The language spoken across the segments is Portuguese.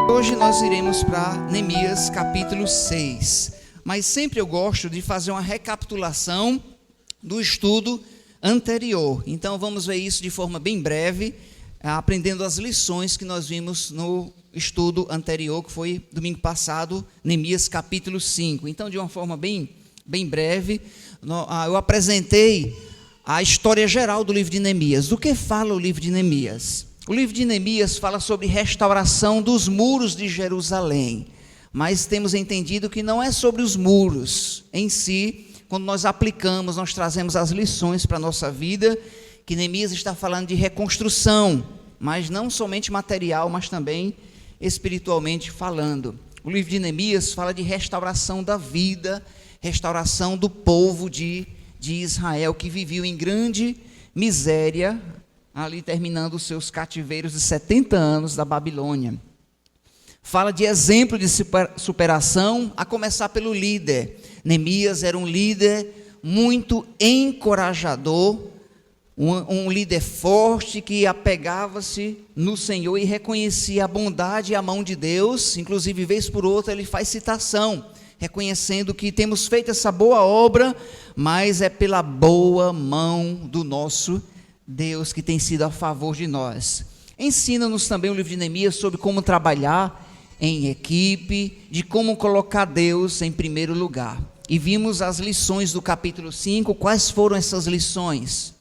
Hoje nós iremos para Neemias capítulo 6, mas sempre eu gosto de fazer uma recapitulação do estudo anterior. Então vamos ver isso de forma bem breve, aprendendo as lições que nós vimos no estudo anterior, que foi domingo passado, Neemias capítulo 5. Então, de uma forma bem breve, eu apresentei a história geral do livro de Neemias. Do que fala o livro de Neemias? O livro de Neemias fala sobre restauração dos muros de Jerusalém, mas temos entendido que não é sobre os muros em si. Quando nós aplicamos, nós trazemos as lições para a nossa vida, que Neemias está falando de reconstrução, mas não somente material, mas também espiritualmente falando. O livro de Neemias fala de restauração da vida, restauração do povo de Israel, que viveu em grande miséria, ali terminando os seus cativeiros de 70 anos da Babilônia. Fala de exemplo de superação, a começar pelo líder. Neemias era um líder muito encorajador, um líder forte que apegava-se no Senhor e reconhecia a bondade e a mão de Deus. Inclusive, vez por outra, ele faz citação, reconhecendo que temos feito essa boa obra, mas é pela boa mão do nosso Deus que tem sido a favor de nós. Ensina-nos também o livro de Neemias sobre como trabalhar em equipe, de como colocar Deus em primeiro lugar. E vimos as lições do capítulo 5. Quais foram essas lições?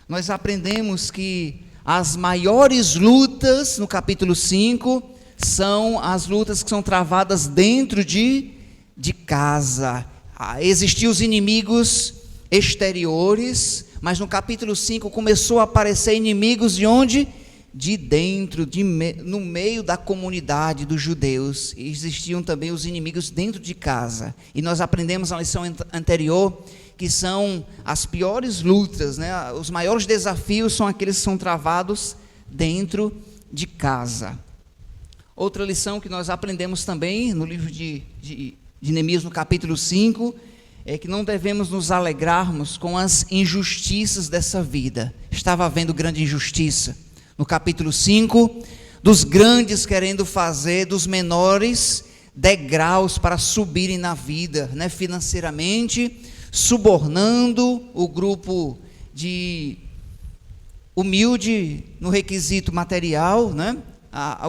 Nós aprendemos que as maiores lutas no capítulo 5 são as lutas que são travadas dentro de casa. Existiam os inimigos exteriores, mas no capítulo 5 começou a aparecer inimigos de onde? De dentro, no meio da comunidade dos judeus. Existiam também os inimigos dentro de casa. E nós aprendemos na lição anterior que são as piores lutas, né? Os maiores desafios são aqueles que são travados dentro de casa. Outra lição que nós aprendemos também no livro de Neemias, no capítulo 5, é que não devemos nos alegrarmos com as injustiças dessa vida. Estava havendo grande injustiça. No capítulo 5, dos grandes querendo fazer dos menores degraus para subirem na vida, né, financeiramente, subornando o grupo de humilde no requisito material, né?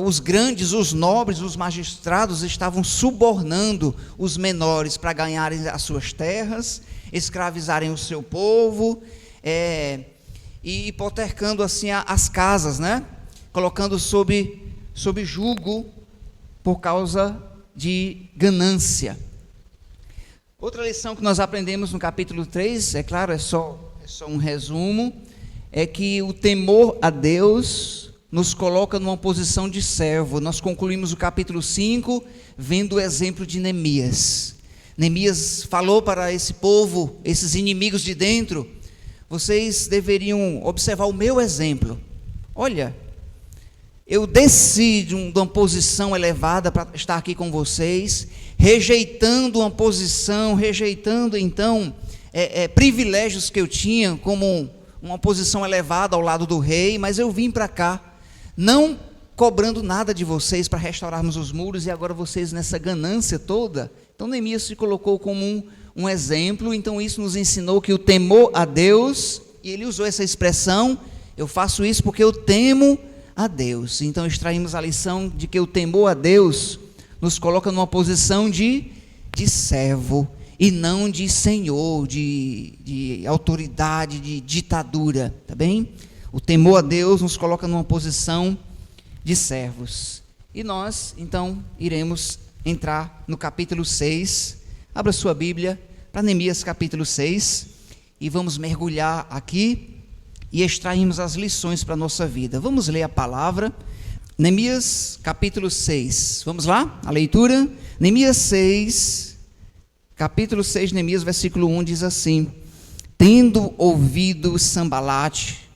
Os grandes, os nobres, os magistrados estavam subornando os menores para ganharem as suas terras, escravizarem o seu povo, e hipotercando assim as casas, né? Colocando sob julgo por causa de ganância. Outra lição que nós aprendemos no capítulo 3, é claro, é só um resumo, é que o temor a Deus nos coloca numa posição de servo. Nós concluímos o capítulo 5 vendo o exemplo de Neemias. Neemias falou para esse povo, esses inimigos de dentro: vocês deveriam observar o meu exemplo. Olha, eu desci de uma posição elevada para estar aqui com vocês, rejeitando uma posição, rejeitando então privilégios que eu tinha, como uma posição elevada ao lado do rei, mas eu vim para cá, não cobrando nada de vocês para restaurarmos os muros, e agora vocês nessa ganância toda. Então Neemias se colocou como um exemplo. Então isso nos ensinou que o temor a Deus, e ele usou essa expressão: eu faço isso porque eu temo a Deus. Então extraímos a lição de que o temor a Deus nos coloca numa posição de servo, e não de senhor, de autoridade, de ditadura, tá bem? O temor a Deus nos coloca numa posição de servos. E nós, então, iremos entrar no capítulo 6. Abra sua Bíblia para Neemias capítulo 6, e vamos mergulhar aqui e extrairmos as lições para a nossa vida. Vamos ler a palavra. Neemias capítulo 6. Vamos lá? A leitura. Neemias 6, capítulo 6, Neemias, versículo 1, diz assim: tendo ouvido Sambalate,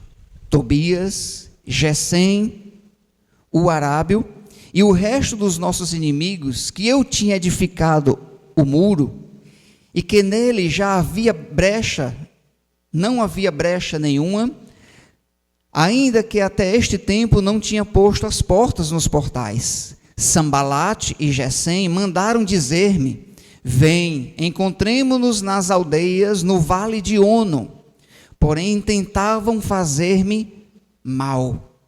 Tobias, Gesem, o arábio e o resto dos nossos inimigos, que eu tinha edificado o muro, e que nele já havia brecha, não havia brecha nenhuma, ainda que até este tempo não tinha posto as portas nos portais. Sambalate e Gesem mandaram dizer-me: vem, encontremo-nos nas aldeias no vale de Ono. Porém tentavam fazer-me mal.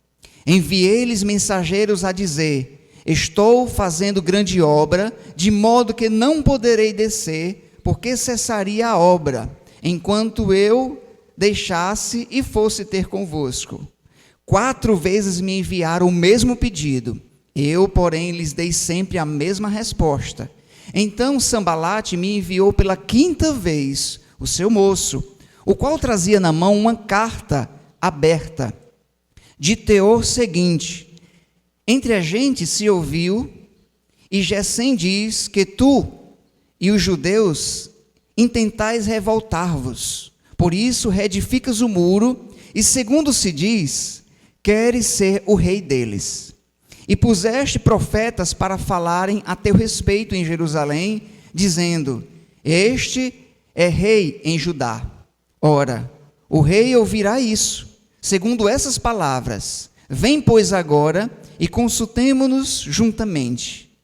Enviei-lhes mensageiros a dizer: estou fazendo grande obra, de modo que não poderei descer, porque cessaria a obra, enquanto eu deixasse e fosse ter convosco. 4 vezes me enviaram o mesmo pedido. Eu, porém, lhes dei sempre a mesma resposta. Então Sambalate me enviou pela 5ª vez o seu moço, o qual trazia na mão uma carta aberta, de teor seguinte: entre a gente se ouviu, e Gesem diz que tu e os judeus intentais revoltar-vos. Por isso reedificas o muro, e segundo se diz, queres ser o rei deles. E puseste profetas para falarem a teu respeito em Jerusalém, dizendo: este é rei em Judá. Ora, o rei ouvirá isso, segundo essas palavras: vem, pois, agora, e consultemo-nos juntamente.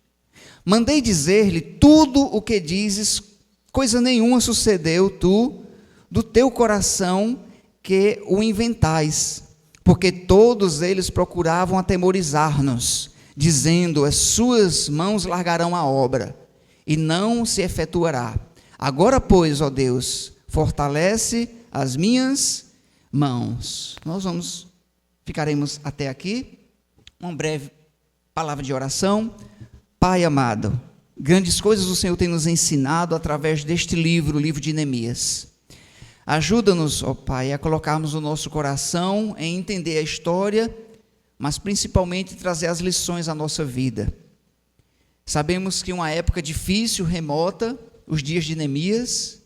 Mandei dizer-lhe tudo o que dizes, coisa nenhuma sucedeu do teu coração que o inventais, porque todos eles procuravam atemorizar-nos, dizendo: as suas mãos largarão a obra, e não se efetuará. Agora, pois, ó Deus, fortalece as minhas mãos. Nós ficaremos até aqui. Uma breve palavra de oração. Pai amado, grandes coisas o Senhor tem nos ensinado através deste livro, o livro de Neemias. Ajuda-nos, ó Pai, a colocarmos o nosso coração em entender a história, mas principalmente trazer as lições à nossa vida. Sabemos que uma época difícil, remota, os dias de Neemias,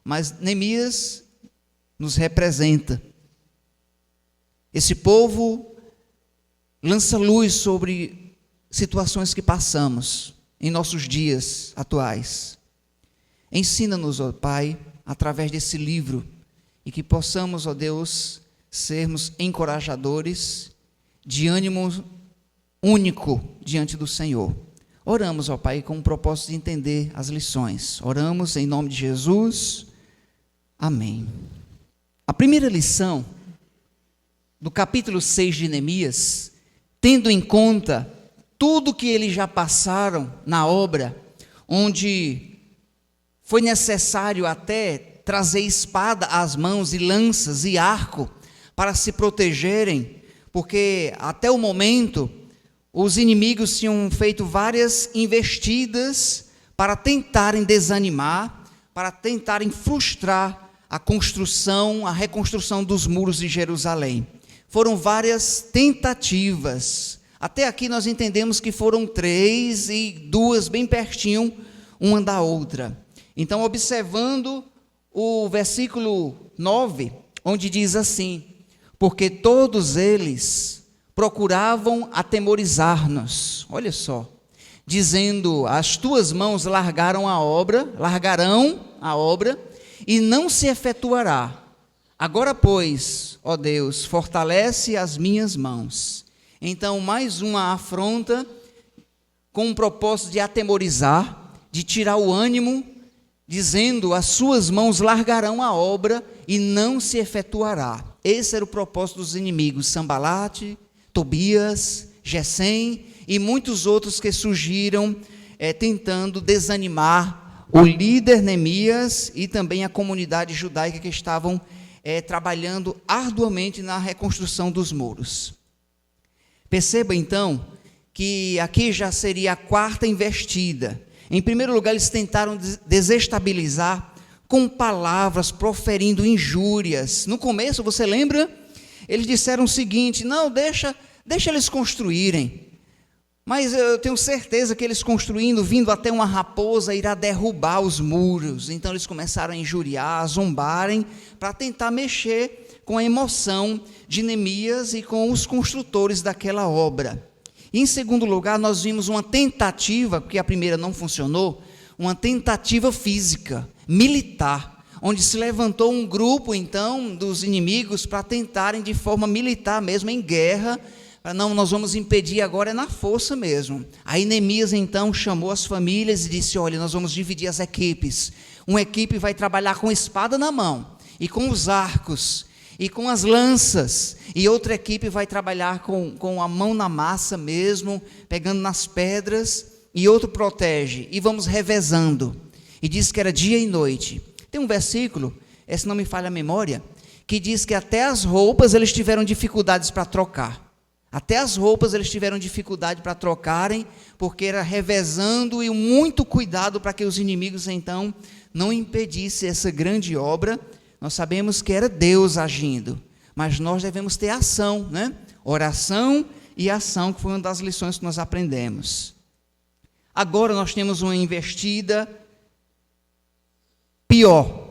mas Neemias nos representa. Esse povo lança luz sobre situações que passamos em nossos dias atuais. Ensina-nos, ó Pai, através desse livro, e que possamos, ó Deus, sermos encorajadores, de ânimo único diante do Senhor. Oramos, ó Pai, com o propósito de entender as lições. Oramos em nome de Jesus. Amém. A primeira lição do capítulo 6 de Neemias, tendo em conta tudo que eles já passaram na obra, onde foi necessário até trazer espada às mãos, e lanças e arco, para se protegerem, porque até o momento os inimigos tinham feito várias investidas para tentarem desanimar, para tentarem frustrar a construção, a reconstrução dos muros de Jerusalém. Foram várias tentativas. Até aqui nós entendemos que foram 3 e 2 bem pertinho uma da outra. Então, observando o versículo 9, onde diz assim: porque todos eles procuravam atemorizar-nos, olha só, dizendo: as tuas mãos largarão a obra, e não se efetuará. Agora, pois, ó Deus, fortalece as minhas mãos. Então, mais uma afronta com o propósito de atemorizar, de tirar o ânimo, dizendo: as suas mãos largarão a obra e não se efetuará. Esse era o propósito dos inimigos, Sambalate, Tobias, Gesem e muitos outros que surgiram tentando desanimar o líder Neemias e também a comunidade judaica que estavam trabalhando arduamente na reconstrução dos muros. Perceba então que aqui já seria a 4ª investida. Em primeiro lugar, eles tentaram desestabilizar com palavras, proferindo injúrias. No começo, você lembra? Eles disseram o seguinte: não, deixa eles construírem. Mas eu tenho certeza que eles construindo, vindo até uma raposa, irá derrubar os muros. Então eles começaram a injuriar, a zombarem, para tentar mexer com a emoção de Neemias e com os construtores daquela obra. E em segundo lugar, nós vimos uma tentativa, porque a primeira não funcionou, uma tentativa física, militar, onde se levantou um grupo, então, dos inimigos para tentarem, de forma militar mesmo, em guerra, Não, nós vamos impedir agora, é na força mesmo. Aí Neemias então chamou as famílias e disse: olha, nós vamos dividir as equipes. Uma equipe vai trabalhar com espada na mão, e com os arcos, e com as lanças, e outra equipe vai trabalhar com a mão na massa mesmo, pegando nas pedras, e outro protege, e vamos revezando. E disse que era dia e noite. Tem um versículo, esse não me falha a memória, que diz que até as roupas eles tiveram dificuldades para trocar. Até as roupas eles tiveram dificuldade para trocarem, porque era revezando e muito cuidado para que os inimigos então não impedissem essa grande obra. Nós sabemos que era Deus agindo, mas nós devemos ter ação, né? Oração e ação, que foi uma das lições que nós aprendemos. Agora nós temos uma investida pior.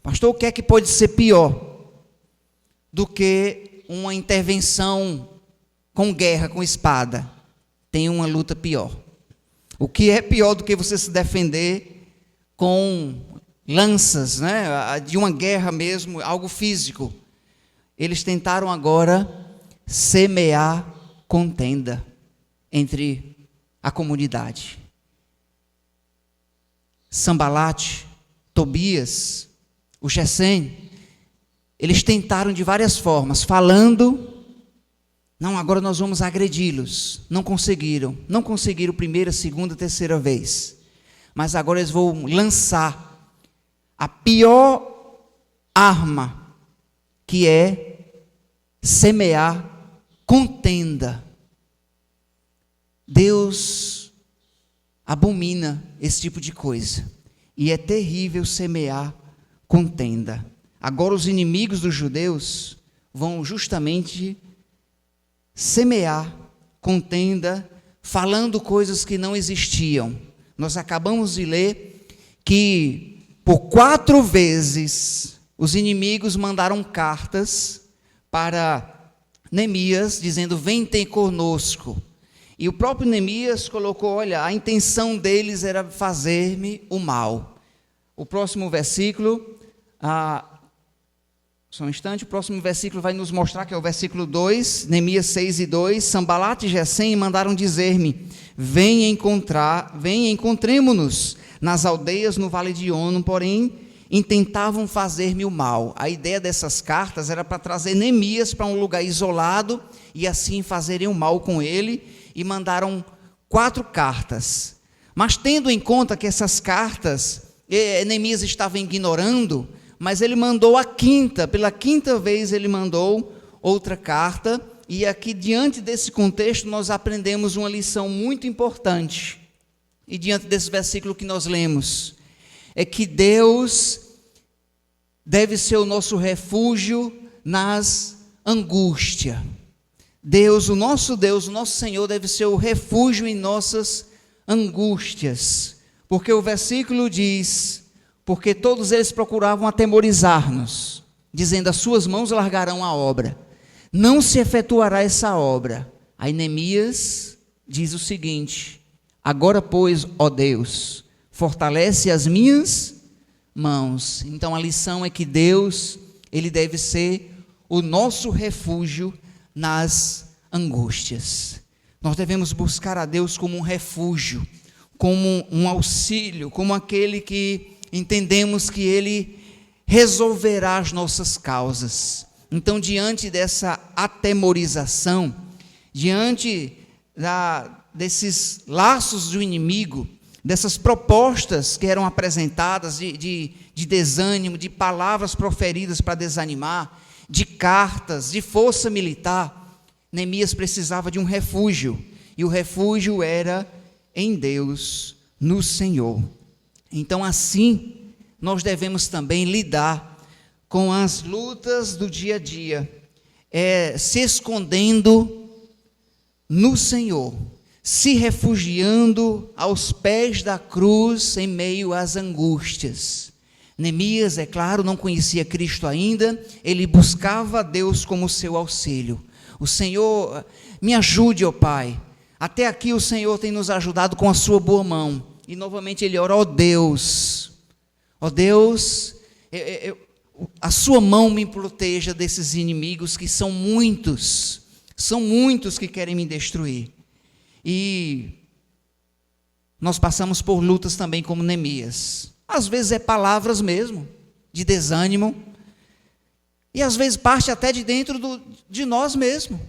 Pastor, o que é que pode ser pior do que uma intervenção com guerra, com espada? Tem uma luta pior. O que é pior do que você se defender com lanças, né? De uma guerra mesmo, algo físico? Eles tentaram agora semear contenda entre a comunidade. Sambalate, Tobias, o Gesem, eles tentaram de várias formas, falando: não, agora nós vamos agredi-los. Não conseguiram primeira, segunda, terceira vez, mas agora eles vão lançar a pior arma, que é semear contenda. Deus abomina esse tipo de coisa, e é terrível semear contenda. Agora os inimigos dos judeus vão justamente semear contenda, falando coisas que não existiam. Nós acabamos de ler que por 4 vezes os inimigos mandaram cartas para Neemias, dizendo: vem ter conosco. E o próprio Neemias colocou: olha, a intenção deles era fazer-me o mal. O próximo versículo, só um instante, o próximo versículo vai nos mostrar, que é o versículo 2, Neemias 6:2, Sambalate e Gesem mandaram dizer-me: venha encontremo-nos nas aldeias no vale de Ono, porém intentavam fazer-me o mal. A ideia dessas cartas era para trazer Neemias para um lugar isolado e assim fazerem o mal com ele, e mandaram 4 cartas. Mas tendo em conta que essas cartas Neemias estava ignorando, mas ele mandou pela quinta vez ele mandou outra carta, e aqui diante desse contexto nós aprendemos uma lição muito importante, e diante desse versículo que nós lemos, é que Deus deve ser o nosso refúgio nas angústias. Deus, o nosso Senhor, deve ser o refúgio em nossas angústias, porque o versículo diz: porque todos eles procuravam atemorizar-nos, dizendo: as suas mãos largarão a obra, não se efetuará essa obra. Aí Neemias diz o seguinte: agora, pois, ó Deus, fortalece as minhas mãos. Então a lição é que Deus, ele deve ser o nosso refúgio nas angústias. Nós devemos buscar a Deus como um refúgio, como um auxílio, como aquele que entendemos que Ele resolverá as nossas causas. Então, diante dessa atemorização, diante desses laços do inimigo, dessas propostas que eram apresentadas de desânimo, de palavras proferidas para desanimar, de cartas, de força militar, Neemias precisava de um refúgio, e o refúgio era em Deus, no Senhor. Então, assim, nós devemos também lidar com as lutas do dia a dia, se escondendo no Senhor, se refugiando aos pés da cruz em meio às angústias. Neemias, é claro, não conhecia Cristo ainda, ele buscava a Deus como seu auxílio. O Senhor, me ajude, ó Pai. Até aqui o Senhor tem nos ajudado com a sua boa mão. E novamente ele ora: ó Deus, a sua mão me proteja desses inimigos que são muitos. São muitos que querem me destruir. E nós passamos por lutas também como Neemias. Às vezes é palavras mesmo, de desânimo. E às vezes parte até de dentro de nós mesmos.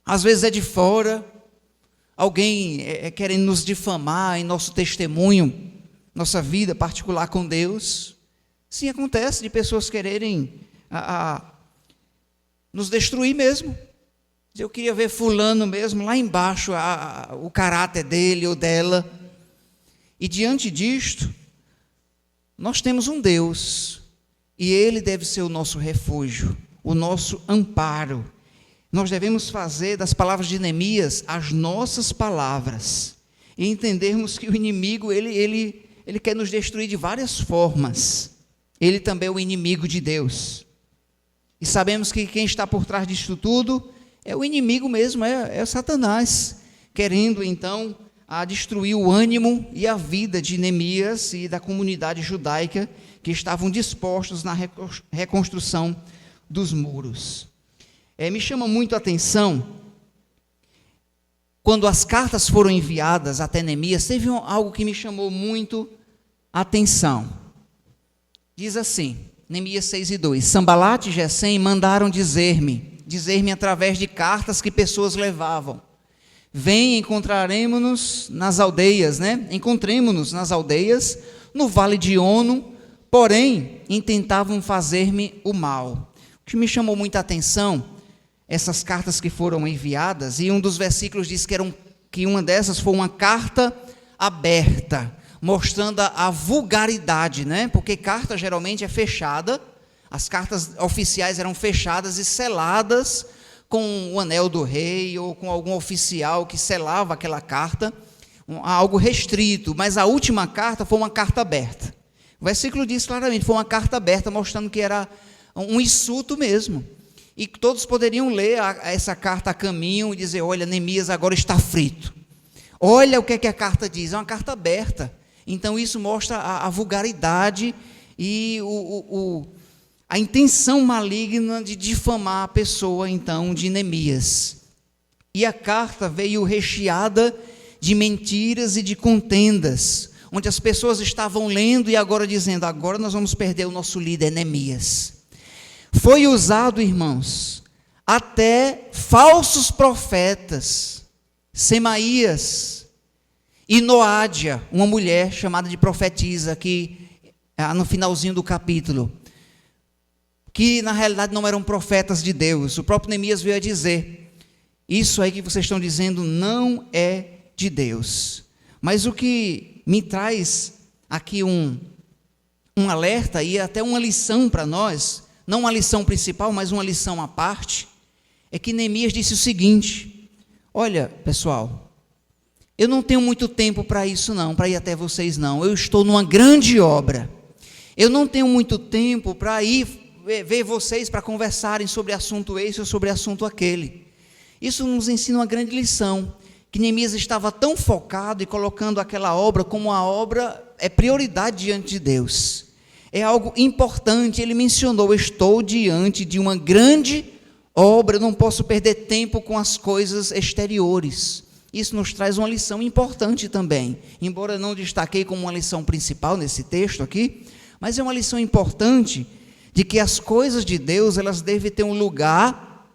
Às vezes é de fora. Alguém querendo nos difamar em nosso testemunho, nossa vida particular com Deus. Sim, acontece de pessoas quererem nos destruir mesmo. Eu queria ver fulano mesmo lá embaixo, o caráter dele ou dela. E diante disto, nós temos um Deus, e Ele deve ser o nosso refúgio, o nosso amparo. Nós devemos fazer das palavras de Neemias as nossas palavras, e entendermos que o inimigo, ele quer nos destruir de várias formas. Ele também é o inimigo de Deus. E sabemos que quem está por trás disso tudo é o inimigo mesmo, é Satanás, querendo então destruir o ânimo e a vida de Neemias e da comunidade judaica que estavam dispostos na reconstrução dos muros. Me chama muito a atenção, quando as cartas foram enviadas até Neemias, teve algo que me chamou muito a atenção. Diz assim, Neemias 6:2, Sambalate e Gesem mandaram dizer-me através de cartas que pessoas levavam, vem, encontremos-nos nas aldeias, no vale de Ono, porém, intentavam fazer-me o mal. O que me chamou muita atenção, essas cartas que foram enviadas, e um dos versículos diz que uma dessas foi uma carta aberta, mostrando a vulgaridade, porque carta geralmente é fechada, as cartas oficiais eram fechadas e seladas com o anel do rei ou com algum oficial que selava aquela carta, algo restrito, mas a última carta foi uma carta aberta. O versículo diz claramente, foi uma carta aberta, mostrando que era um insulto mesmo, e todos poderiam ler essa carta a caminho e dizer, olha, Neemias agora está frito, olha o que a carta diz, é uma carta aberta. Então isso mostra a vulgaridade e a intenção maligna de difamar a pessoa, então, de Neemias. E a carta veio recheada de mentiras e de contendas, onde as pessoas estavam lendo e agora dizendo, agora nós vamos perder o nosso líder, Neemias. Foi usado, irmãos, até falsos profetas, Semaías e Noádia, uma mulher chamada de profetisa, que no finalzinho do capítulo, que na realidade não eram profetas de Deus. O próprio Neemias veio a dizer, isso aí que vocês estão dizendo não é de Deus. Mas o que me traz aqui um alerta e até uma lição para nós, não uma lição principal, mas uma lição à parte, é que Neemias disse o seguinte, olha pessoal, eu não tenho muito tempo para isso não, para ir até vocês não, eu estou numa grande obra, eu não tenho muito tempo para ir ver vocês para conversarem sobre assunto esse ou sobre assunto aquele. Isso nos ensina uma grande lição, que Neemias estava tão focado e colocando aquela obra como a obra é prioridade diante de Deus. É algo importante, ele mencionou, estou diante de uma grande obra, não posso perder tempo com as coisas exteriores. Isso nos traz uma lição importante também, embora não destaquei como uma lição principal nesse texto aqui, mas é uma lição importante de que as coisas de Deus, elas devem ter um lugar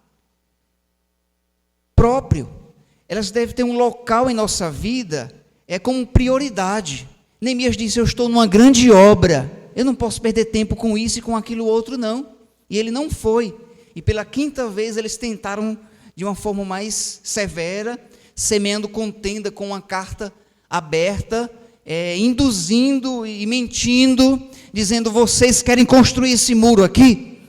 próprio, elas devem ter um local em nossa vida, como prioridade. Neemias disse, eu estou numa grande obra, eu não posso perder tempo com isso e com aquilo outro não, e ele não foi, e pela quinta vez eles tentaram de uma forma mais severa, semeando contenda com uma carta aberta, induzindo e mentindo, dizendo, vocês querem construir esse muro aqui?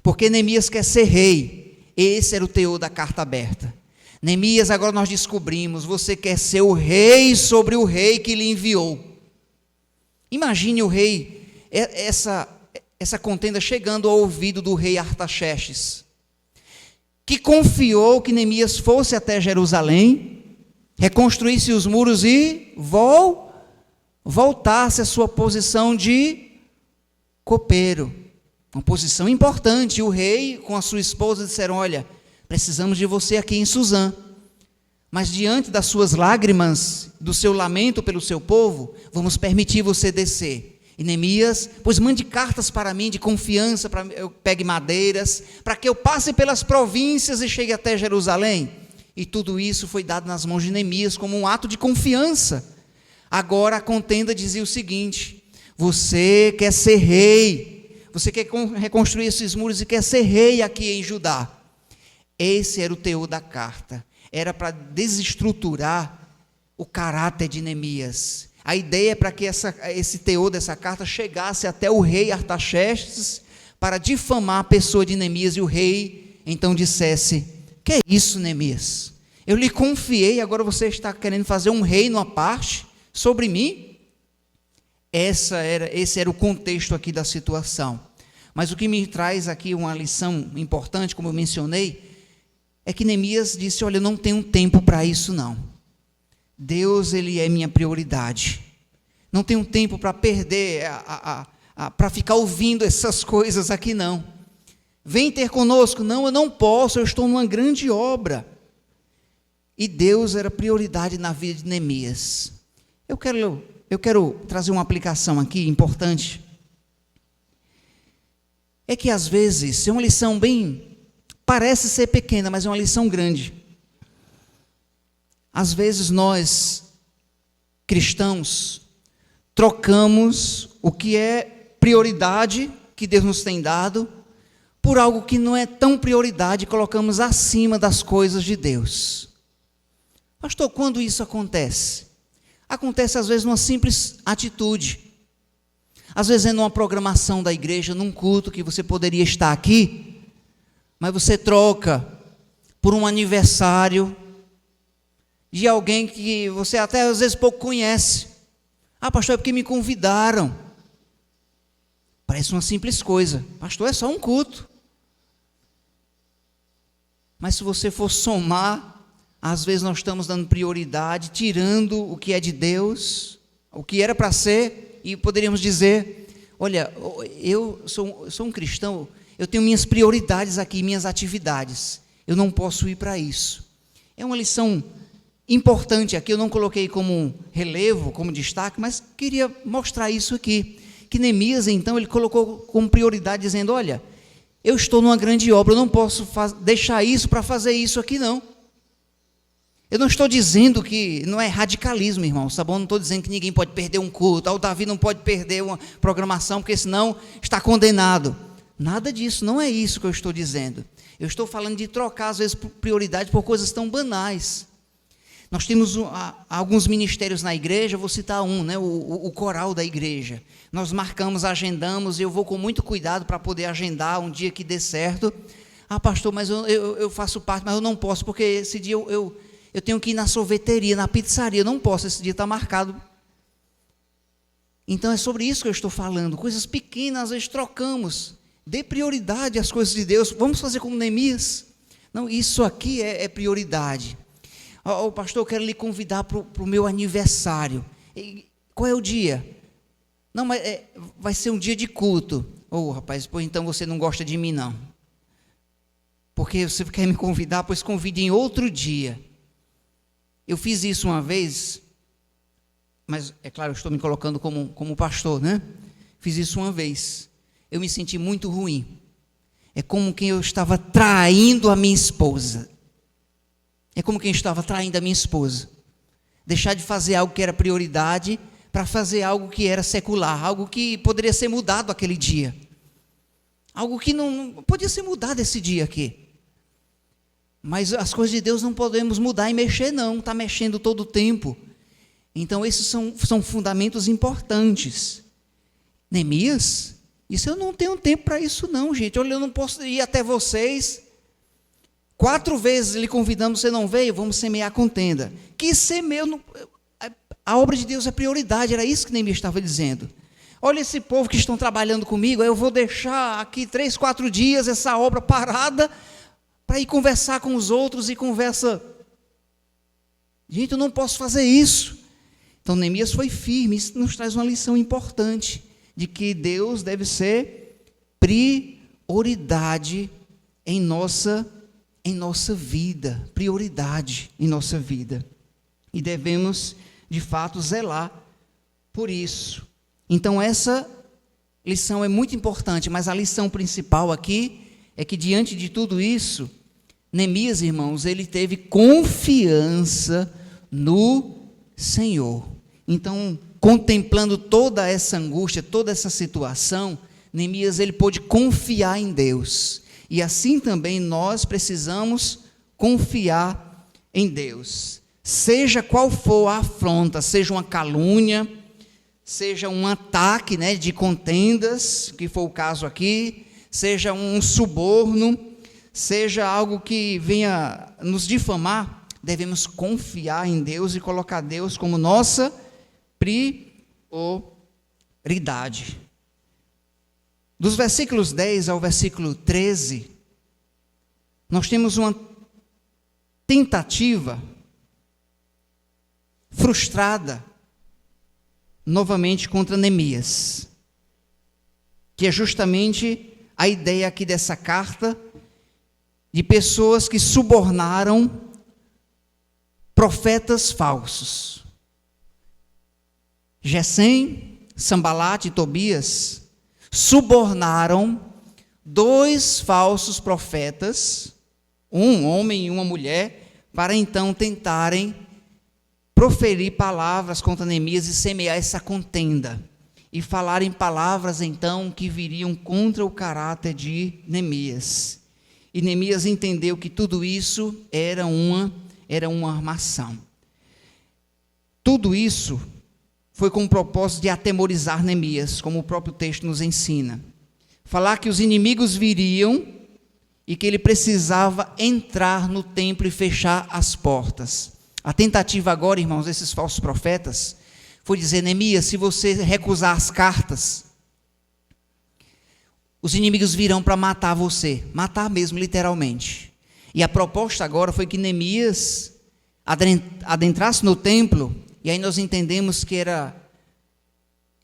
Porque Neemias quer ser rei. Esse era o teor da carta aberta. Neemias, agora nós descobrimos, você quer ser o rei sobre o rei que lhe enviou. Imagine o rei, essa contenda chegando ao ouvido do rei Artaxerxes, que confiou que Neemias fosse até Jerusalém, reconstruísse os muros e voltasse à sua posição de copeiro, uma posição importante. O rei com a sua esposa disseram, olha, Precisamos de você aqui em Suzã. Mas diante das suas lágrimas, do seu lamento pelo seu povo, vamos permitir você descer. E Neemias, pois mande cartas para mim de confiança, para eu pegue madeiras, para que eu passe pelas províncias e chegue até Jerusalém. E tudo isso foi dado nas mãos de Neemias como um ato de confiança. Agora a contenda dizia o seguinte: você quer ser rei, você quer reconstruir esses muros e quer ser rei aqui em Judá. Esse era o teor da carta. Era para desestruturar o caráter de Neemias. A ideia é para que esse teor dessa carta chegasse até o rei Artaxerxes para difamar a pessoa de Neemias, e o rei então dissesse: que é isso, Neemias? Eu lhe confiei, agora você está querendo fazer um reino à parte sobre mim? Esse era o contexto aqui da situação. Mas o que me traz aqui uma lição importante, como eu mencionei, é que Neemias disse: olha, eu não tenho tempo para isso não. Deus, Ele é minha prioridade. Não tenho tempo para perder, para ficar ouvindo essas coisas aqui não. Vem ter conosco. Não, eu não posso, eu estou numa grande obra. E Deus era prioridade na vida de Neemias. Eu quero trazer uma aplicação aqui importante. É que às vezes, é uma lição parece ser pequena, mas é uma lição grande. Às vezes nós, cristãos, trocamos o que é prioridade, que Deus nos tem dado, por algo que não é tão prioridade, e colocamos acima das coisas de Deus. Pastor, quando isso acontece? Acontece às vezes numa simples atitude. Às vezes é numa programação da igreja, num culto que você poderia estar aqui, mas você troca por um aniversário de alguém que você até às vezes pouco conhece. Ah, pastor, é porque me convidaram. Parece uma simples coisa. Pastor, é só um culto. Mas se você for somar, às vezes nós estamos dando prioridade, tirando o que é de Deus, o que era para ser, e poderíamos dizer: olha, eu sou um cristão, eu tenho minhas prioridades aqui, minhas atividades, eu não posso ir para isso. É uma lição importante aqui, eu não coloquei como relevo, como destaque, mas queria mostrar isso aqui, que Neemias então, ele colocou como prioridade, dizendo: olha, eu estou numa grande obra, eu não posso deixar isso para fazer isso aqui não. Eu não estou dizendo que, não é radicalismo, irmãos, tá bom? Não estou dizendo que ninguém pode perder um culto, o Davi não pode perder uma programação, porque senão está condenado. Nada disso, não é isso que eu estou dizendo. Eu estou falando de trocar, às vezes, prioridade por coisas tão banais. Nós temos alguns ministérios na igreja, vou citar um, né? o coral da igreja. Nós marcamos, agendamos, e eu vou com muito cuidado para poder agendar um dia que dê certo. Ah, pastor, mas eu faço parte, mas eu não posso, porque esse dia eu tenho que ir na sorveteria, na pizzaria, eu não posso, esse dia está marcado. Então é sobre isso que eu estou falando, coisas pequenas, às vezes trocamos. Dê prioridade às coisas de Deus. Vamos fazer como Neemias? Não, isso aqui é prioridade. Pastor, eu quero lhe convidar para o meu aniversário. Qual é o dia? Não, mas vai ser um dia de culto. Rapaz, pois então você não gosta de mim não. Porque você quer me convidar, pois convide em outro dia. Eu fiz isso uma vez, mas é claro, eu estou me colocando como pastor, né? Fiz isso uma vez. Eu me senti muito ruim. É como quem eu estava traindo a minha esposa. É como quem estava traindo a minha esposa. Deixar de fazer algo que era prioridade para fazer algo que era secular, algo que poderia ser mudado aquele dia. Algo que não podia ser mudado esse dia aqui. Mas as coisas de Deus não podemos mudar e mexer não, está mexendo todo o tempo. Então esses são fundamentos importantes. Neemias, isso eu não tenho tempo para isso não, gente. Olha, eu não posso ir até vocês. 4 vezes lhe convidamos, você não veio, vamos semear a contenda. Que semeio, a obra de Deus é prioridade, era isso que Neemias estava dizendo. Olha esse povo que estão trabalhando comigo, eu vou deixar aqui 3, 4 dias essa obra parada, para ir conversar com os outros e conversa. Gente, eu não posso fazer isso. Então Neemias foi firme, isso nos traz uma lição importante, de que Deus deve ser prioridade em nossa em nossa vida, prioridade em nossa vida. E devemos, de fato, zelar por isso. Então, essa lição é muito importante, mas a lição principal aqui é que, diante de tudo isso, Neemias, irmãos, ele teve confiança no Senhor. Então, contemplando toda essa angústia, toda essa situação, Neemias, ele pôde confiar em Deus. E assim também nós precisamos confiar em Deus. Seja qual for a afronta, seja uma calúnia, seja um ataque, de contendas, que foi o caso aqui, seja um suborno, seja algo que venha nos difamar, devemos confiar em Deus e colocar Deus como nossa prioridade. Dos versículos 10 ao versículo 13, nós temos uma tentativa frustrada novamente contra Neemias, que é justamente a ideia aqui dessa carta de pessoas que subornaram profetas falsos. Gesem, Sambalate e Tobias subornaram 2 falsos profetas, um homem e uma mulher, para então tentarem proferir palavras contra Neemias e semear essa contenda, e falarem palavras então que viriam contra o caráter de Neemias. E Neemias entendeu que tudo isso era uma armação. Tudo isso foi com o propósito de atemorizar Neemias, como o próprio texto nos ensina. Falar que os inimigos viriam e que ele precisava entrar no templo e fechar as portas. A tentativa agora, irmãos, desses falsos profetas, foi dizer: Neemias, se você recusar as cartas, os inimigos virão para matar você, matar mesmo, literalmente. E a proposta agora foi que Neemias adentrasse no templo, e aí nós entendemos que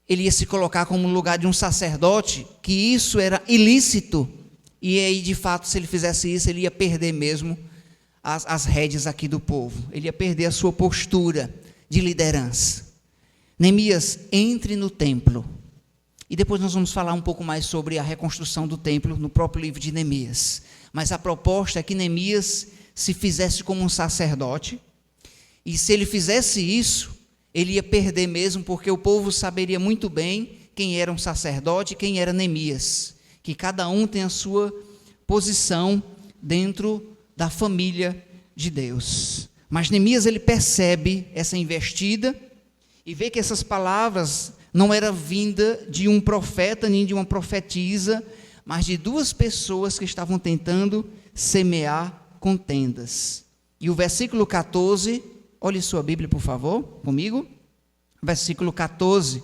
ele ia se colocar como no lugar de um sacerdote, que isso era ilícito, e aí de fato, se ele fizesse isso, ele ia perder mesmo as rédeas aqui do povo, ele ia perder a sua postura de liderança. Neemias, entre no templo. E depois nós vamos falar um pouco mais sobre a reconstrução do templo no próprio livro de Neemias. Mas a proposta é que Neemias se fizesse como um sacerdote, e se ele fizesse isso, ele ia perder mesmo, porque o povo saberia muito bem quem era um sacerdote e quem era Neemias, que cada um tem a sua posição dentro da família de Deus. Mas Neemias, ele percebe essa investida e vê que essas palavras não era vinda de um profeta nem de uma profetisa, mas de 2 pessoas que estavam tentando semear contendas. E o versículo 14, olhe sua Bíblia, por favor, comigo. Versículo 14.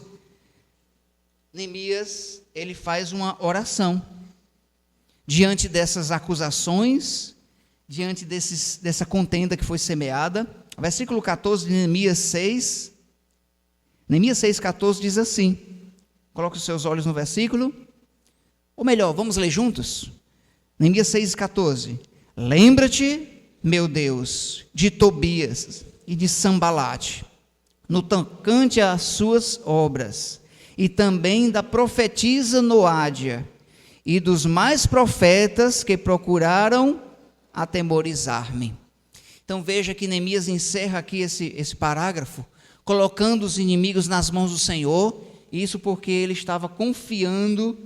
Neemias, ele faz uma oração diante dessas acusações, diante dessa contenda que foi semeada. Versículo 14 de Neemias 6. Neemias 6,14 diz assim, coloque os seus olhos no versículo, ou melhor, vamos ler juntos? Neemias 6,14. Lembra-te, meu Deus, de Tobias e de Sambalate, no tocante às suas obras, e também da profetisa Noádia, e dos mais profetas que procuraram atemorizar-me. Então veja que Neemias encerra aqui esse parágrafo, colocando os inimigos nas mãos do Senhor, isso porque ele estava confiando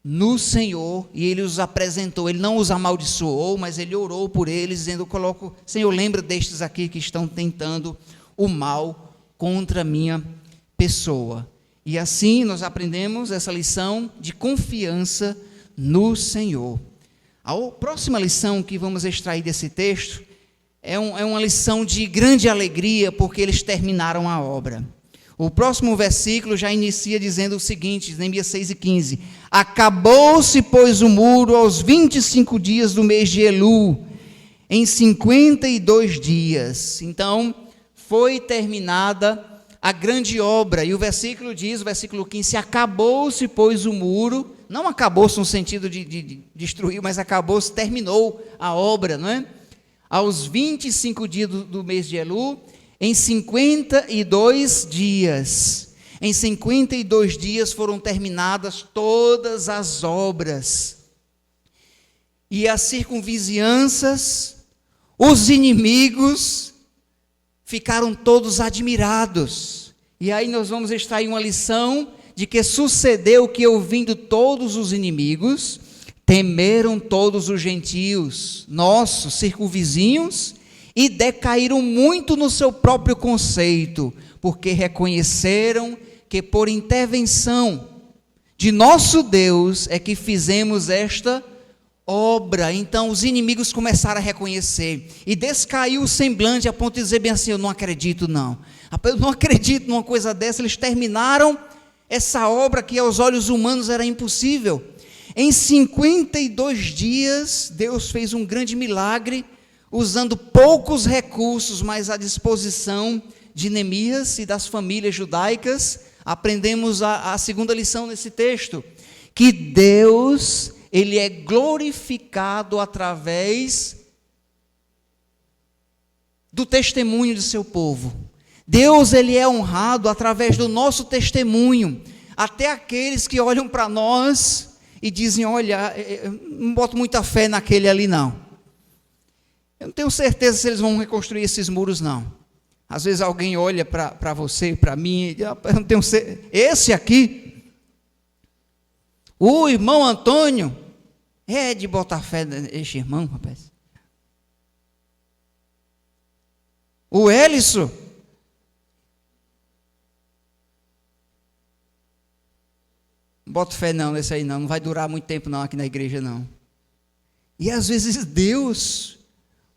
no Senhor, e ele os apresentou, ele não os amaldiçoou, mas ele orou por eles, dizendo: Senhor, lembra destes aqui que estão tentando o mal contra a minha pessoa. E assim nós aprendemos essa lição de confiança no Senhor. A próxima lição que vamos extrair desse texto é uma lição de grande alegria, porque eles terminaram a obra. O próximo versículo já inicia dizendo o seguinte, Neemias 6,15. Acabou-se, pois, o muro aos 25 dias do mês de Elul, em 52 dias. Então, foi terminada a grande obra. E o versículo diz, o versículo 15, acabou-se, pois, o muro, não acabou-se no sentido de destruir, mas acabou-se, terminou a obra, não é? Aos 25 dias do mês de Elu, em 52 dias. Em 52 dias foram terminadas todas as obras. E as circunvizinhanças, os inimigos, ficaram todos admirados. E aí nós vamos extrair uma lição de que sucedeu que, ouvindo todos os inimigos, temeram todos os gentios, nossos circunvizinhos, e decaíram muito no seu próprio conceito, porque reconheceram que por intervenção de nosso Deus é que fizemos esta obra. Então os inimigos começaram a reconhecer, e descaiu o semblante a ponto de dizer bem assim: eu não acredito não, eu não acredito numa coisa dessa. Eles terminaram essa obra que aos olhos humanos era impossível. Em 52 dias, Deus fez um grande milagre, usando poucos recursos, mas à disposição de Neemias e das famílias judaicas. Aprendemos a segunda lição nesse texto, que Deus, Ele é glorificado através do testemunho de seu povo. Deus, Ele é honrado através do nosso testemunho. Até aqueles que olham para nós e dizem: olha, eu não boto muita fé naquele ali não. Eu não tenho certeza se eles vão reconstruir esses muros não. Às vezes alguém olha para você, para mim, e diz: eu não tenho certeza. Esse aqui, o irmão Antônio, é de botar fé neste irmão, rapaz. O Elisso, não boto fé não nesse aí não vai durar muito tempo não aqui na igreja não. E às vezes Deus,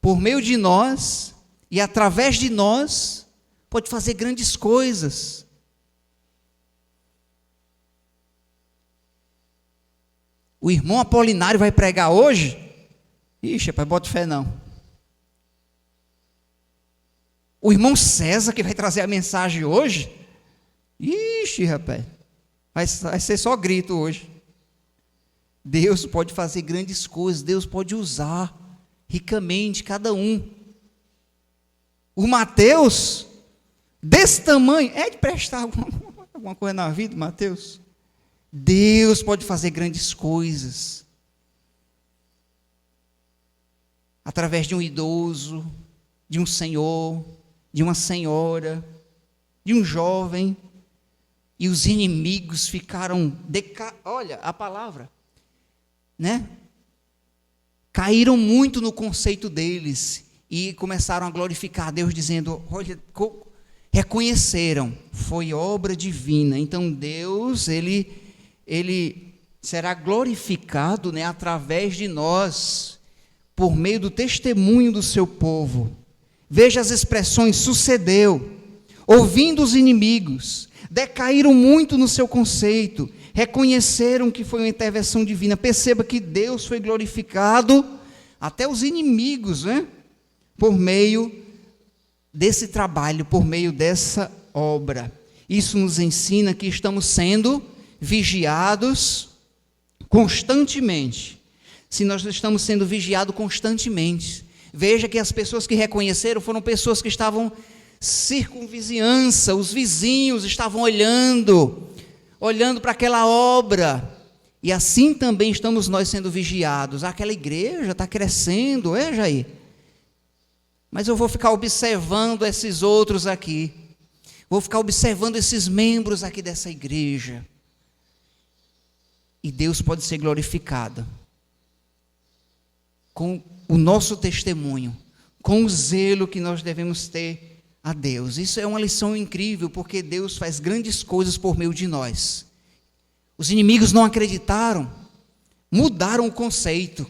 por meio de nós e através de nós, pode fazer grandes coisas. O irmão Apolinário vai pregar hoje? Ixi, rapaz, bota fé não. O irmão César que vai trazer a mensagem hoje? Ixi, rapaz, vai ser só grito hoje. Deus pode fazer grandes coisas, Deus pode usar ricamente cada um. O Mateus, desse tamanho, é de prestar alguma coisa na vida, Mateus? Deus pode fazer grandes coisas através de um idoso, de um senhor, de uma senhora, de um jovem. E os inimigos ficaram, olha a palavra, né? Caíram muito no conceito deles e começaram a glorificar a Deus, dizendo: olha, reconheceram, foi obra divina. Então Deus, ele será glorificado, né, através de nós, por meio do testemunho do seu povo. Veja as expressões: sucedeu, ouvindo os inimigos, decaíram muito no seu conceito, reconheceram que foi uma intervenção divina. Perceba que Deus foi glorificado até os inimigos, né? Por meio desse trabalho, por meio dessa obra. Isso nos ensina que estamos sendo vigiados constantemente. Se nós estamos sendo vigiados constantemente, veja que as pessoas que reconheceram foram pessoas que estavam circunvizinhança, os vizinhos estavam olhando para aquela obra. E assim também estamos nós sendo vigiados. Aquela igreja está crescendo, Jair? Mas eu vou ficar observando esses outros aqui, vou ficar observando esses membros aqui dessa igreja. E Deus pode ser glorificado com o nosso testemunho, com o zelo que nós devemos ter a Deus. Isso é uma lição incrível, porque Deus faz grandes coisas por meio de nós. Os inimigos não acreditaram, mudaram o conceito.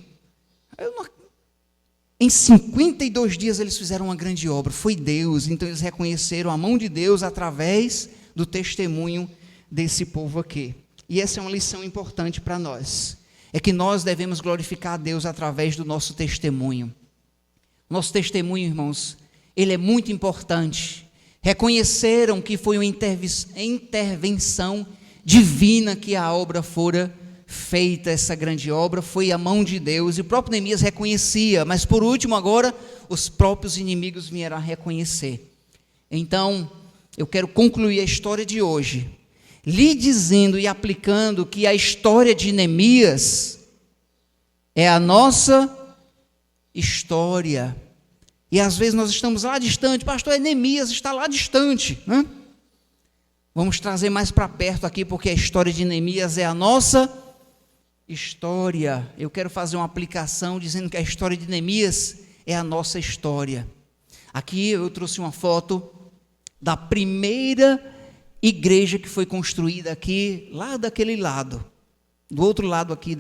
Em 52 dias eles fizeram uma grande obra, foi Deus. Então eles reconheceram a mão de Deus através do testemunho desse povo aqui. E essa é uma lição importante para nós, é que nós devemos glorificar a Deus através do nosso testemunho. Nosso testemunho, irmãos, ele é muito importante. Reconheceram que foi uma intervenção divina que a obra fora feita essa grande obra foi a mão de Deus, e o próprio Neemias reconhecia, mas por último agora os próprios inimigos vieram a reconhecer. Então eu quero concluir a história de hoje lhe dizendo e aplicando que a história de Neemias é a nossa história. E às vezes nós estamos lá distante, pastor, Neemias está lá distante, né? Vamos trazer mais para perto aqui, porque a história de Neemias é a nossa história. Eu quero fazer uma aplicação dizendo que a história de Neemias é a nossa história. Aqui eu trouxe uma foto da primeira igreja que foi construída aqui, lá daquele lado, do outro lado aqui,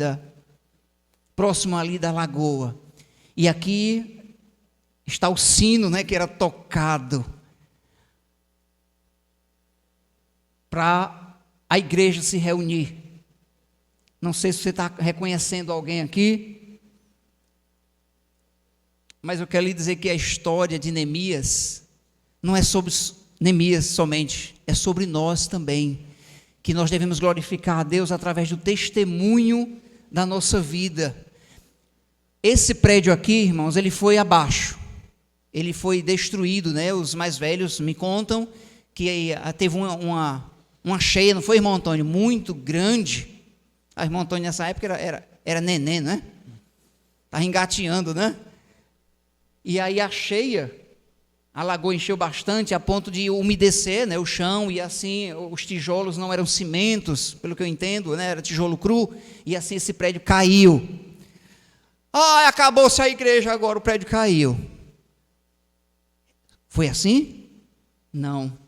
próximo ali da lagoa. E aqui está o sino, né, que era tocado para a igreja se reunir. Não sei se você está reconhecendo alguém aqui, mas eu quero lhe dizer que a história de Neemias não é sobre Neemias somente, é sobre nós também, que nós devemos glorificar a Deus através do testemunho da nossa vida. Esse prédio aqui, irmãos, ele foi abaixo, ele foi destruído, né? Os mais velhos me contam que teve uma cheia, não foi, irmão Antônio? Muito grande. A irmão Antônio nessa época era neném, né? Estava engateando, né? E aí a cheia, a lagoa encheu bastante a ponto de umedecer, né, o chão, e assim os tijolos não eram cimentos, pelo que eu entendo, né, era tijolo cru, e assim esse prédio caiu. Acabou-se a igreja, agora o prédio caiu. Foi assim? Não.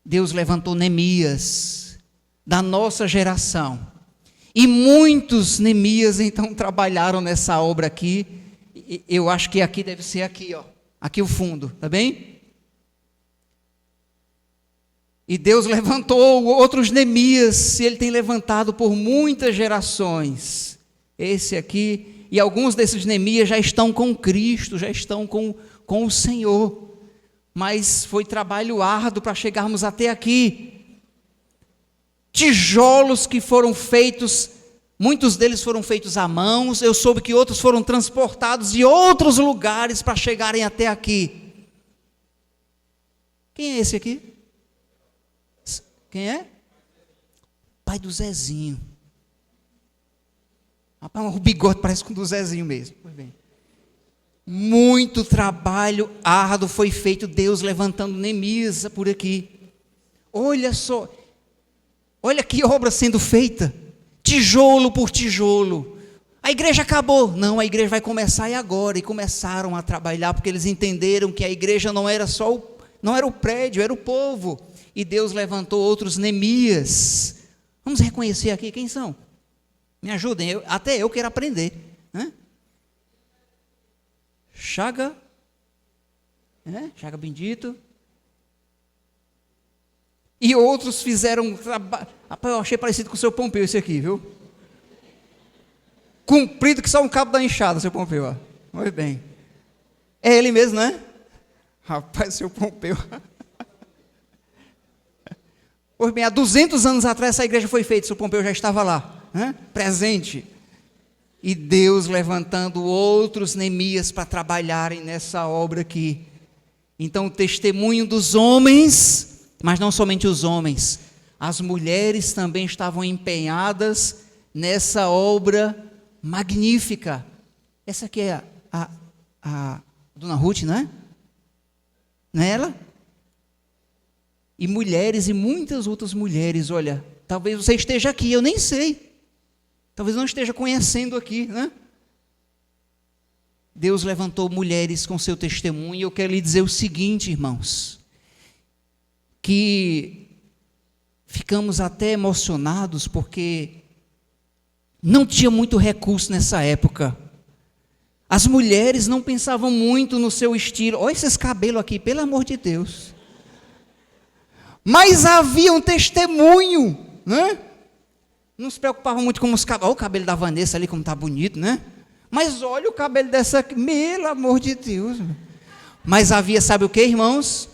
Deus levantou Neemias, da nossa geração, e muitos Neemias então trabalharam nessa obra aqui. Eu acho que aqui deve ser aqui, ó. Aqui o fundo, tá bem? E Deus levantou outros Neemias, e Ele tem levantado por muitas gerações. Esse aqui, e alguns desses Neemias já estão com Cristo, já estão com o Senhor. Mas foi trabalho árduo para chegarmos até aqui. Tijolos que foram feitos, muitos deles foram feitos à mão. Eu soube que outros foram transportados de outros lugares para chegarem até aqui. Quem é esse aqui? Quem é? Pai do Zezinho. Rapaz, o bigode parece com o do Zezinho mesmo. Pois bem. Muito trabalho árduo foi feito, Deus levantando Neemias por aqui. Olha só, olha que obra sendo feita. Tijolo por tijolo. A igreja acabou. Não, a igreja vai começar e agora. E começaram a trabalhar, porque eles entenderam que a igreja não era não era o prédio, era o povo. E Deus levantou outros Neemias. Vamos reconhecer aqui quem são. Me ajudem, até eu quero aprender. Chaga bendito. E outros fizeram trabalho. Rapaz, eu achei parecido com o seu Pompeu esse aqui, viu? Comprido que só um cabo da enxada, seu Pompeu. Ó. Muito bem. É ele mesmo, né? Rapaz, seu Pompeu. Pois bem, há 200 anos atrás essa igreja foi feita, seu Pompeu já estava lá, presente. E Deus levantando outros Neemias para trabalharem nessa obra aqui. Então o testemunho dos homens, mas não somente os homens, as mulheres também estavam empenhadas nessa obra magnífica. Essa aqui é a Dona Ruth, não é? Não é ela? E mulheres, e muitas outras mulheres, olha, talvez você esteja aqui, eu nem sei. Talvez não esteja conhecendo aqui, né? Deus levantou mulheres com seu testemunho, e eu quero lhe dizer o seguinte, irmãos, que ficamos até emocionados, porque não tinha muito recurso nessa época. As mulheres não pensavam muito no seu estilo. Olha esses cabelos aqui, pelo amor de Deus. Mas havia um testemunho, né? Não se preocupavam muito com os cabelos. Olha o cabelo da Vanessa ali, como está bonito, né? Mas olha o cabelo dessa aqui, pelo amor de Deus. Mas havia, sabe o que, irmãos?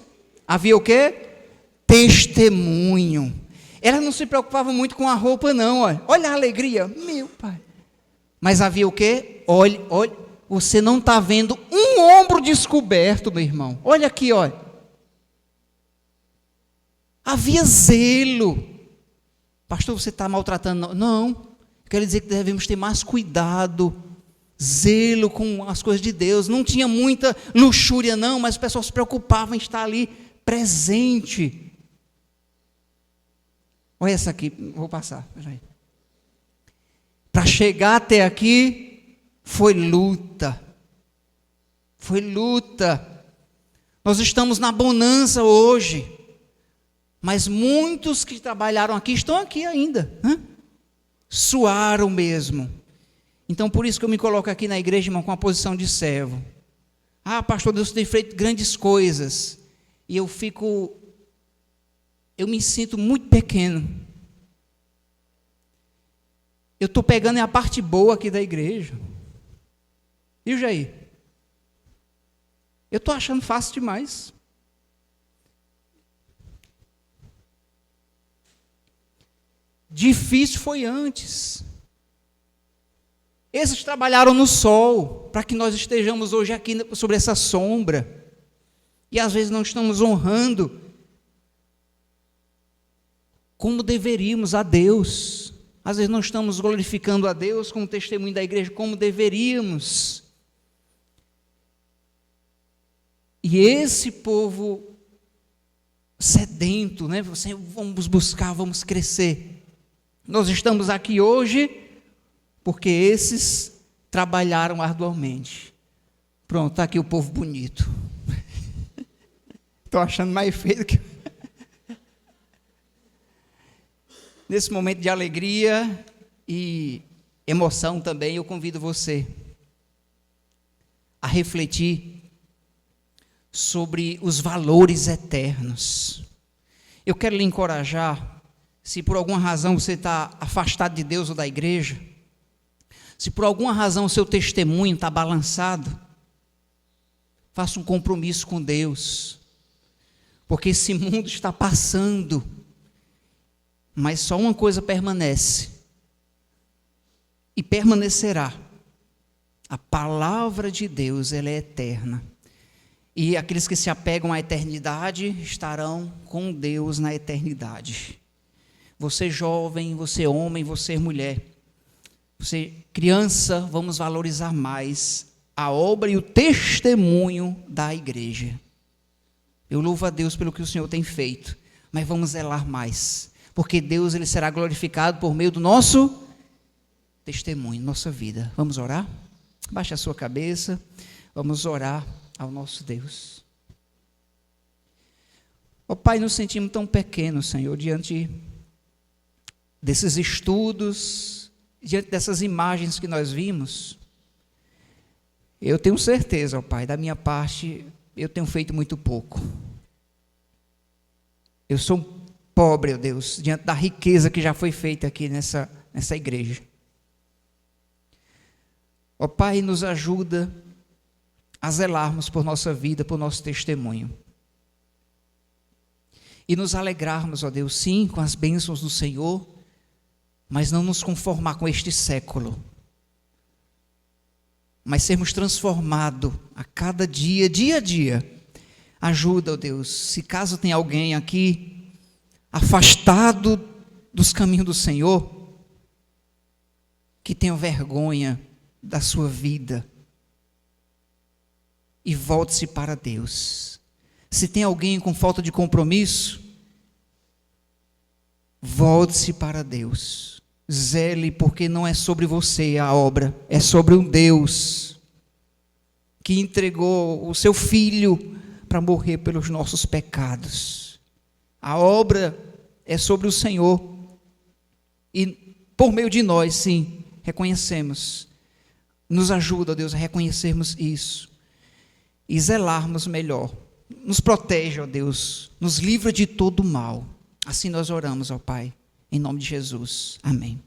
Havia o quê? Testemunho. Ela não se preocupava muito com a roupa, não. Olha a alegria, meu pai. Mas havia o quê? Olha, você não está vendo um ombro descoberto, meu irmão. Olha aqui, olha. Havia zelo. Pastor, você está maltratando? Não. Quero dizer que devemos ter mais cuidado, zelo com as coisas de Deus. Não tinha muita luxúria, não, mas o pessoal se preocupava em estar ali presente. Olha essa aqui, vou passar. Para chegar até aqui, foi luta. Foi luta. Nós estamos na bonança hoje. Mas muitos que trabalharam aqui estão aqui ainda. Suaram mesmo. Então, por isso que eu me coloco aqui na igreja, irmão, com a posição de servo. Pastor, Deus tem feito grandes coisas. E eu me sinto muito pequeno. Eu estou pegando a parte boa aqui da igreja. E o Jair? Eu estou achando fácil demais. Difícil foi antes. Esses trabalharam no sol, para que nós estejamos hoje aqui sobre essa sombra. E às vezes não estamos honrando como deveríamos a Deus. Às vezes não estamos glorificando a Deus como testemunho da igreja, como deveríamos. E esse povo sedento, né? Vamos buscar, vamos crescer. Nós estamos aqui hoje porque esses trabalharam arduamente. Pronto, está aqui o povo bonito. Estou achando mais feio que... Nesse momento de alegria e emoção também, eu convido você a refletir sobre os valores eternos. Eu quero lhe encorajar. Se por alguma razão você está afastado de Deus ou da igreja, se por alguma razão o seu testemunho está balançado, faça um compromisso com Deus, porque esse mundo está passando, mas só uma coisa permanece, e permanecerá: a palavra de Deus, ela é eterna, e aqueles que se apegam à eternidade estarão com Deus na eternidade. Você jovem, você homem, você mulher, você criança, vamos valorizar mais a obra e o testemunho da igreja. Eu louvo a Deus pelo que o Senhor tem feito, mas vamos zelar mais, porque Deus, ele será glorificado por meio do nosso testemunho, nossa vida. Vamos orar? Baixe a sua cabeça, vamos orar ao nosso Deus. Ó Pai, nos sentimos tão pequenos, Senhor, diante desses estudos, diante dessas imagens que nós vimos. Eu tenho certeza, ó Pai, da minha parte, eu tenho feito muito pouco. Eu sou pobre, ó Deus, diante da riqueza que já foi feita aqui nessa igreja. Ó Pai, nos ajuda a zelarmos por nossa vida, por nosso testemunho. E nos alegrarmos, ó Deus, sim, com as bênçãos do Senhor, mas não nos conformar com este século, mas sermos transformados a cada dia, dia a dia. Ajuda, ó Deus, se caso tem alguém aqui afastado dos caminhos do Senhor, que tenha vergonha da sua vida e volte-se para Deus. Se tem alguém com falta de compromisso, volte-se para Deus. Zele, porque não é sobre você a obra, é sobre um Deus que entregou o seu Filho para morrer pelos nossos pecados. A obra é sobre o Senhor, e por meio de nós, sim, reconhecemos. Nos ajuda, Deus, a reconhecermos isso e zelarmos melhor. Nos protege, ó Deus, nos livra de todo mal. Assim nós oramos, ó Pai, em nome de Jesus. Amém.